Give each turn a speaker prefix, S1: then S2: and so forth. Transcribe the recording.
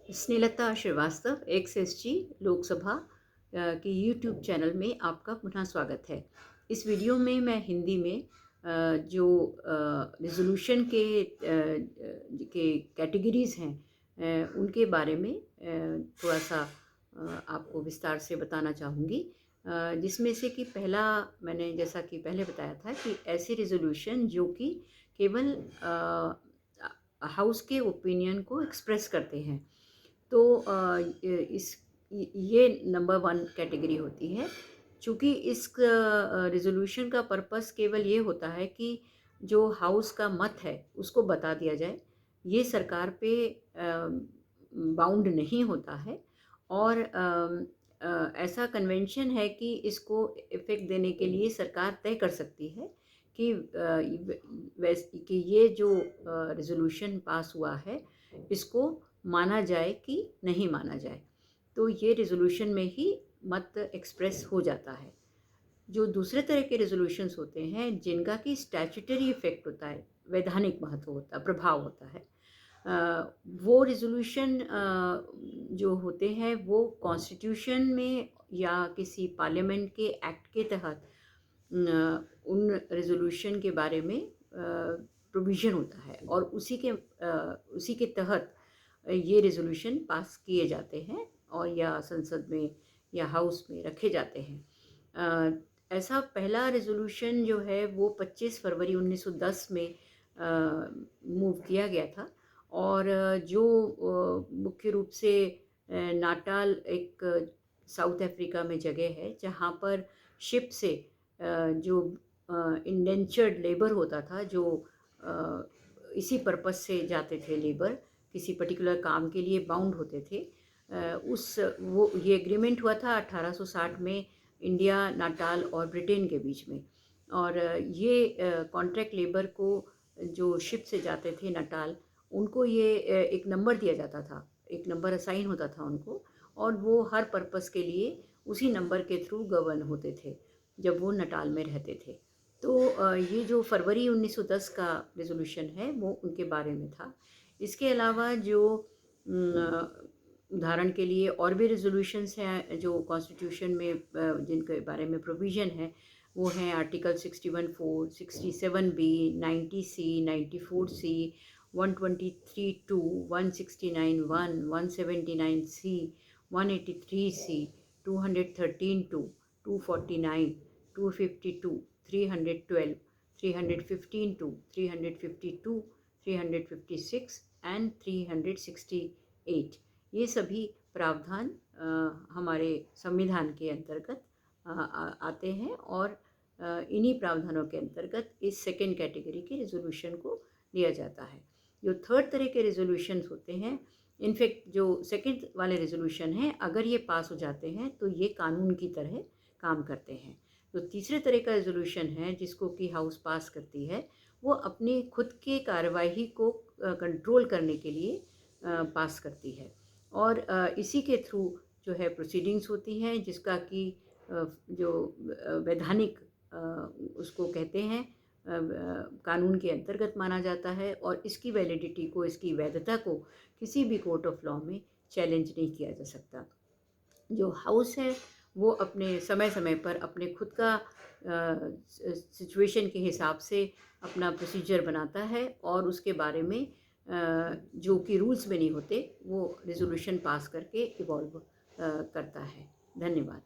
S1: Snehlata Srivastava XSG Lok Sabha के YouTube channel में आपका पुनः स्वागत है। इस वीडियो में मैं हिंदी में जो रिजोल्यूशन के कैटेगरीज़ हैं उनके बारे में थोड़ा सा आपको विस्तार से बताना चाहूँगी, जिसमें से कि पहला मैंने जैसा कि पहले बताया था कि ऐसे रिजोल्यूशन जो कि केवल हाउस के ओपिनियन को एक्सप्रेस करते हैं, तो ये नंबर वन कैटेगरी होती है। चूँकि इस रिज़ोल्यूशन का पर्पस केवल ये होता है कि जो हाउस का मत है उसको बता दिया जाए। ये सरकार पे बाउंड नहीं होता है और ऐसा कन्वेंशन है कि इसको इफ़ेक्ट देने के लिए सरकार तय कर सकती है कि कि ये जो रिज़ोल्यूशन पास हुआ है इसको माना जाए कि नहीं माना जाए। तो ये रिज़ोल्यूशन में ही मत एक्सप्रेस हो जाता है। जो दूसरे तरह के रिज़ोल्यूशंस होते हैं जिनका कि स्टैट्यूटरी इफ़ेक्ट होता है, वैधानिक महत्व होता है, प्रभाव होता है, वो रिज़ोल्यूशन जो होते हैं वो कॉन्स्टिट्यूशन में या किसी पार्लियामेंट के एक्ट के तहत उन रिज़ोल्यूशन के बारे में प्रोविज़न होता है और उसी के तहत ये रिज़ोल्यूशन पास किए जाते हैं और या संसद में या हाउस में रखे जाते हैं। ऐसा पहला रिज़ोल्यूशन जो है वो 25 फरवरी 1910 में मूव किया गया था और जो मुख्य रूप से नाटाल एक साउथ अफ्रीका में जगह है जहाँ पर शिप से जो इंडेंचर्ड लेबर होता था, जो इसी पर्पस से जाते थे लेबर, किसी पर्टिकुलर काम के लिए बाउंड होते थे, ये एग्रीमेंट हुआ था 1860 में इंडिया, नाटाल और ब्रिटेन के बीच में। और ये कॉन्ट्रैक्ट लेबर को जो शिप से जाते थे नाटाल, उनको ये एक नंबर दिया जाता था, एक नंबर असाइन होता था उनको और वो हर पर्पस के लिए उसी नंबर के थ्रू गवर्न होते थे जब वो नाटाल में रहते थे। तो ये जो फरवरी 1910 का रिज़ोल्यूशन है वो उनके बारे में था। इसके अलावा जो उदाहरण के लिए और भी रिज़ोल्यूशंस हैं जो कॉन्स्टिट्यूशन में जिनके बारे में प्रोविज़न है, वो हैं article 61(4), 67(b), 90(c), 94(c), 123(2), 169(1), 179(c), 183(c), 213(2), 249, 252, 312, 315(2), 352, 356 and 368। ये सभी प्रावधान हमारे संविधान के अंतर्गत आते हैं और इन्हीं प्रावधानों के अंतर्गत इस सेकेंड कैटेगरी के रिज़ोल्यूशन को लिया जाता है। जो थर्ड तरह के रिज़ोल्यूशंस होते हैं, इनफैक्ट जो सेकेंड वाले रिज़ोल्यूशन हैं, अगर ये पास हो जाते हैं तो ये कानून की तरह काम करते हैं। तो तीसरे तरह का रिज़ोल्यूशन है जिसको कि हाउस पास करती है, वो अपने खुद के कार्यवाही को कंट्रोल करने के लिए पास करती है और इसी के थ्रू जो है प्रोसीडिंग्स होती हैं, जिसका कि जो वैधानिक उसको कहते हैं, कानून के अंतर्गत माना जाता है और इसकी वैलिडिटी को, इसकी वैधता को किसी भी कोर्ट ऑफ लॉ में चैलेंज नहीं किया जा सकता। जो हाउस है वो अपने समय समय पर अपने खुद का सिचुएशन के हिसाब से अपना प्रोसीजर बनाता है और उसके बारे में जो कि रूल्स में नहीं होते वो रिज़ोल्यूशन पास करके इवॉल्व करता है। धन्यवाद।